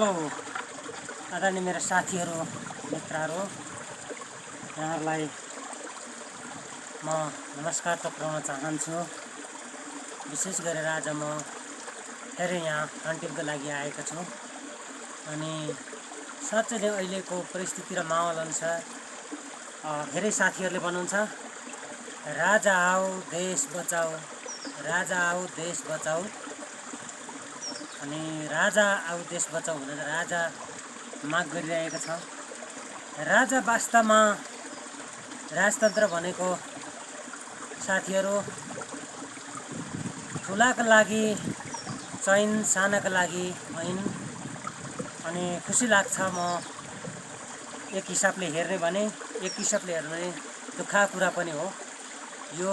Hello आदरणीय मेरा साथीहरू मित्रहरू यहाँहरूलाई म नमस्कार टक्राउन चाहन्छु। विशेष गरेर आज म फेरि यहाँ कन्टेन्टको लागि आएको छु अनि साँच्चै नै अहिलेको परिस्थिति र माहौल अनुसार धेरै साथीहरूले भन्नुहुन्छ राजा आऊ देश बचाऊ, राजा आऊ देश बचाऊ। अनि राजा आऊ देश बचाऊ भनेर राजा माग गरिरहेको छ। राजा वास्तवमा राजतन्त्र भनेको साथीहरू ठुलाका लागि चैन, सानाका लागि ऐन। अनि खुसी लाग्छ म एक हिसाबले हेर्ने भने, एक हिसाबले हेर्ने भने दुःखका कुरा पनि हो। यो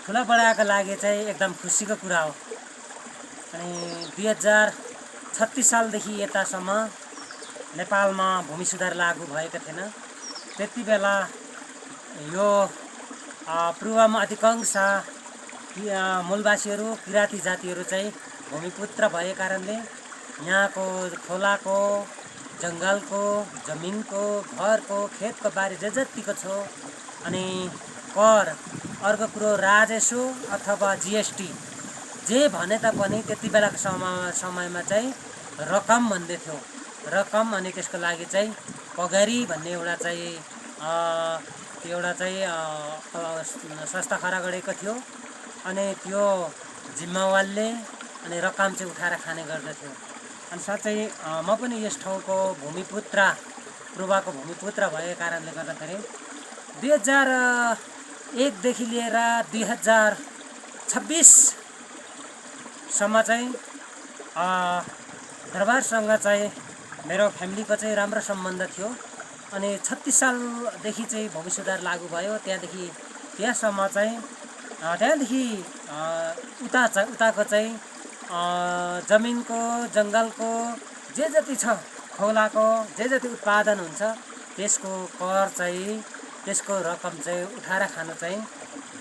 ठुला बडाका लागि चाहिँ एकदम खुसीको कुरा हो। अनि 2036 सालदेखि यतासम्म नेपालमा भूमि सुधार लागू भएको थिएन। त्यति बेला यो पूर्वमा अधिकांश मूलवासीहरू किराँती जातिहरू चाहिँ भूमिपुत्र भए कारणले यहाँको खोलाको, जङ्गलको, जमिनको, घरको, खेतको बारी जतिको छ अनि कर, अर्को कुरो राजस्व अथवा जीएसटी जे भने तापनि त्यति बेलाको समयमा चाहिँ रकम भन्दै थियो। रकम अनि त्यसको लागि चाहिँ पगारी भन्ने एउटा चाहिँ संस्था खडा गरेको थियो अनि त्यो जिम्मेवारले अनि रकम चाहिँ उठाएर खाने गर्दथ्यो। अनि साँच्चै म पनि यस ठाउँको भूमिपुत्र, पूर्वको भूमिपुत्र भएको कारणले गर्दाखेरि 2001 देखि लिएर 2026 सम्म चाहिँ दरबारसँग चाहिँ मेरो फ्यामिलीको चाहिँ राम्रो सम्बन्ध थियो। अनि 36 सालदेखि चाहिँ भूमि सुधार लागू भयो। त्यहाँसम्म चाहिँ त्यहाँदेखि उताको चाहिँ जमिनको, जङ्गलको जे जति छ, खोलाको जे जति उत्पादन हुन्छ त्यसको कर चाहिँ, त्यसको रकम चाहिँ उठाएर खानु चाहिँ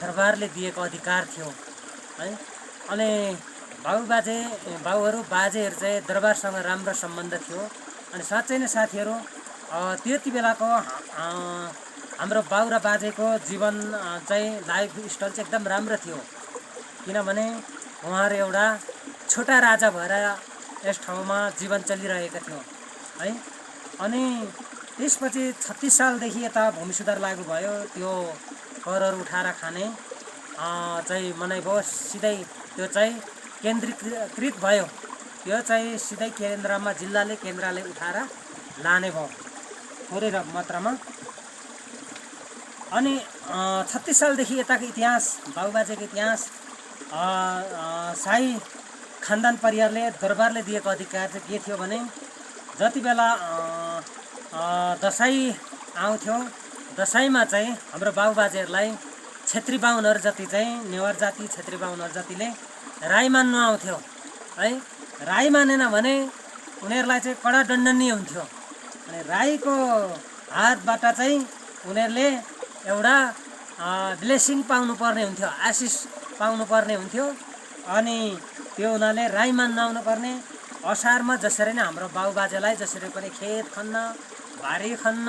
दरबारले दिएको अधिकार थियो है। अनि बाजेहरू चाहिँ दरबारसँग राम्रो सम्बन्ध थियो। अनि साँच्चै नै साथीहरू त्यति बेलाको हाम्रो बाउ र बाजेको जीवन चाहिँ लाइफ स्टाइल चाहिँ एकदम राम्रो थियो। किनभने उहाँहरू एउटा छोटा राजा भएर यस ठाउँमा जीवन चलिरहेको थियो है। अनि त्यसपछि 36 सालदेखि यता भूमि सुधार लागू भयो। त्यो करहरू उठाएर खाने चाहिँ मनाइ भयो। सिधै त्यो चाहिँ केन्द्रीकृत भयो। त्यो चाहिँ सिधै केन्द्रले उठाएर लाने भयो थोरै मात्रामा। अनि 36 सालदेखि यताको इतिहास, बाबुबाजेको इतिहास, शाही खानदान परिवारले दरबारले दिएको अधिकार चाहिँ के थियो भने जति बेला दसैँ आउँथ्यो, दसैँमा चाहिँ हाम्रो बाबुबाजेहरूलाई क्षेत्री बाहुनहरू जति चाहिँ नेवार जाति, क्षेत्री बाहुनहरू जतिले राई मान्नु आउँथ्यो है। राई मानेन भने उनीहरूलाई चाहिँ कडा दण्डनीय हुन्थ्यो। अनि राईको हातबाट चाहिँ उनीहरूले एउटा ब्लेसिङ पाउनुपर्ने हुन्थ्यो, आशिष पाउनुपर्ने हुन्थ्यो। अनि त्यो उनीहरूले राई मान्न आउनुपर्ने। असारमा जसरी नै हाम्रो बाबुबाजेलाई जसरी पनि खेत खन्न, बारी खन्न,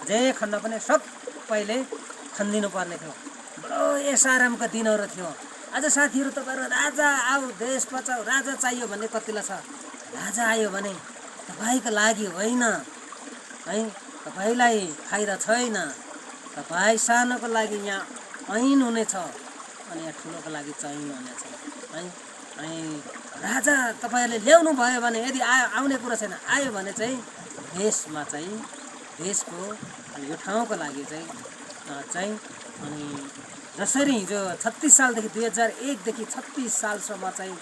जे खन्न पनि सबैले खनिदिनु पर्ने थियो। बडो एसारामको दिनहरू थियो। आज साथीहरू तपाईँहरू राजा आऊ देश बचाऊ, राजा चाहियो भन्ने कतिलाई छ। राजा आयो भने तपाईँको लागि होइन है, तपाईँलाई फाइदा छैन। तपाईँ सानोको लागि यहाँ ऐन हुनेछ अनि यहाँ ठुलोको लागि चैन हुनेछ है। अनि राजा तपाईँहरूले ल्याउनु भयो भने, यदि आउने कुरा छैन, आयो भने चाहिँ देशमा चाहिँ देशको अनि यो ठाउँको लागि चाहिँ अनि जसरी हिजो 36 सालदेखि 2001 देखि 36 सालसम्म चाहिँ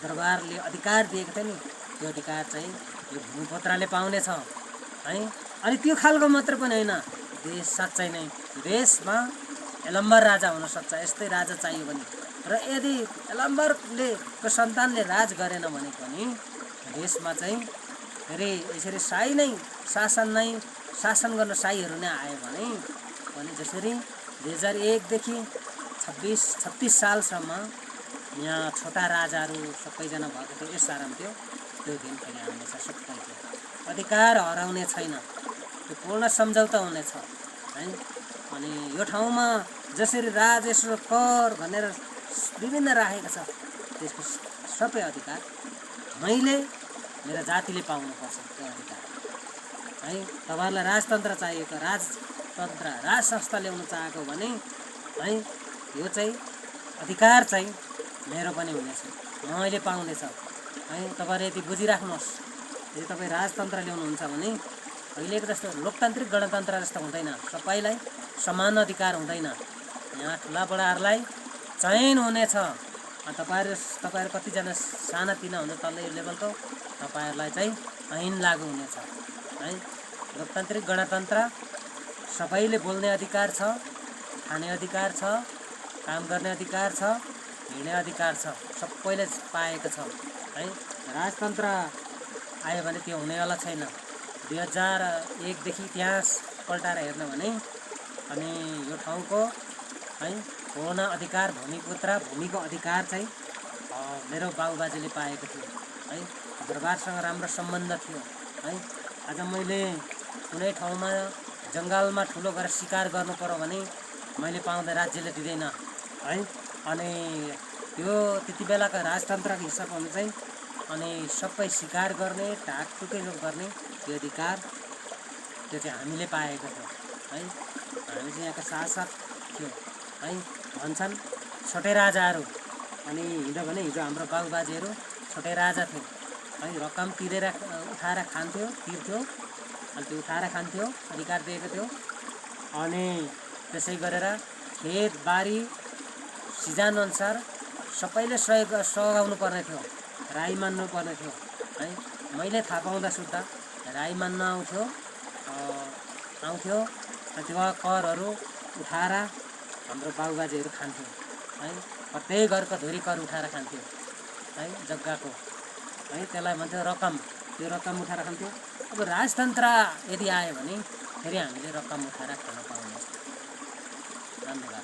दरबारले अधिकार दिएको थियो नि, त्यो अधिकार चाहिँ यो भूमिपुत्रले पाउनेछ है। अनि त्यो खालको मात्र पनि होइन, देश साँच्चै नै देशमा यलम्बर राजा हुनसक्छ। यस्तै राजा चाहियो भने, र यदि यलम्बरले को सन्तानले राज गरेन भने पनि देशमा चाहिँ फेरि यसरी शाही नै शासन गर्न शाहीहरू नै आयो भने जसरी 2001 देखि 36 सालसम्म यहाँ छोटा राजाहरू सबैजना भएको थियो, यस आराम थियो। त्यो दिन फेरि आउनेछ सबैको अधिकार हराउने छैन त्यो पूर्ण सम्झौता हुनेछ है अनि यो ठाउँमा जसरी राजस्व कर भनेर विभिन्न राखेको छ त्यसको सबै अधिकार मैले मेरो जातिले पाउनुपर्छ त्यो अधिकार है तपाईँहरूलाई राजतन्त्र चाहिएको राजतन्त्र राज संस्था ल्याउन चाहेको भने है यो चाहिँ अधिकार चाहिँ मेरो पनि हुनेछ मैले पाउनेछ है तपाईँले यति बुझिराख्नुहोस् यदि तपाईँ राजतन्त्र ल्याउनुहुन्छ भने अहिलेको जस्तो लोकतान्त्रिक गणतन्त्र जस्तो हुँदैन सबैलाई समान अधिकार हुँदैन यहाँ ठुला बडाहरूलाई चयन हुनेछ तपाईँहरू कतिजना सानातिना हुने तल्लो लेभलको तपाईँहरूलाई चाहिँ ऐन लागू हुनेछ है लोकतान्त्रिक गणतन्त्र सबैले बोल्ने अधिकार छ खाने अधिकार छ काम गर्ने अधिकार छ हिँड्ने अधिकार छ सबैले पाएको छ है राजतन्त्र आयो भने त्यो हुनेवाला छैन 2001 देखि इतिहास पल्टाएर हेर्न भने अनि यो ठाउँको है पूर्ण अधिकार भूमिको अधिकार चाहिँ मेरो बाबुबाजेले पाएको थियो है दरबारसँग राम्रो सम्बन्ध थियो है आज मैले कुनै ठाउँमा जङ्गलमा ठुलो गरेर शिकार गर्नु पर्यो भने मैले पाउँदा राज्यले दिँदैन है अनि त्यो त्यति बेलाको राजतन्त्रको हिसाब अनुसार चाहिँ अनि सबै शिकार गर्ने ढाकटुकै गर्ने त्यो अधिकार त्यो चाहिँ हामीले पाएको थियो है हामी चाहिँ यहाँको शासक थियो है भन्छन् छोटे राजाहरू अनि हिजो भने हिजो हाम्रो बाबुबाजेहरू छोटे राजा थियो है रकम तिरेर उठाएर तिर्थ्यो अनि त्यो उठाएर खान्थ्यो अधिकार दिएको थियो अनि त्यसै गरेर खेतबारी सिजनअनुसार सबैले सघाउनु पर्ने थियो राई मान्नु पर्ने थियो है मैले थाहा पाउँदा सुत्दा राई मान्न आउँथ्यो त्यो करहरू उठाएर हाम्रो बाबुबाजेहरू खान्थ्यो है प्रत्येक घरको धुरी कर उठाएर खान्थ्यो है जग्गाको है त्यसलाई भन्छ रकम त्यो रकम उठाएर खान्थ्यो अब राजतन्त्र यदि आयो भने फेरि हामीले रकम उठाएर खान पाउनेछ धन्यवाद।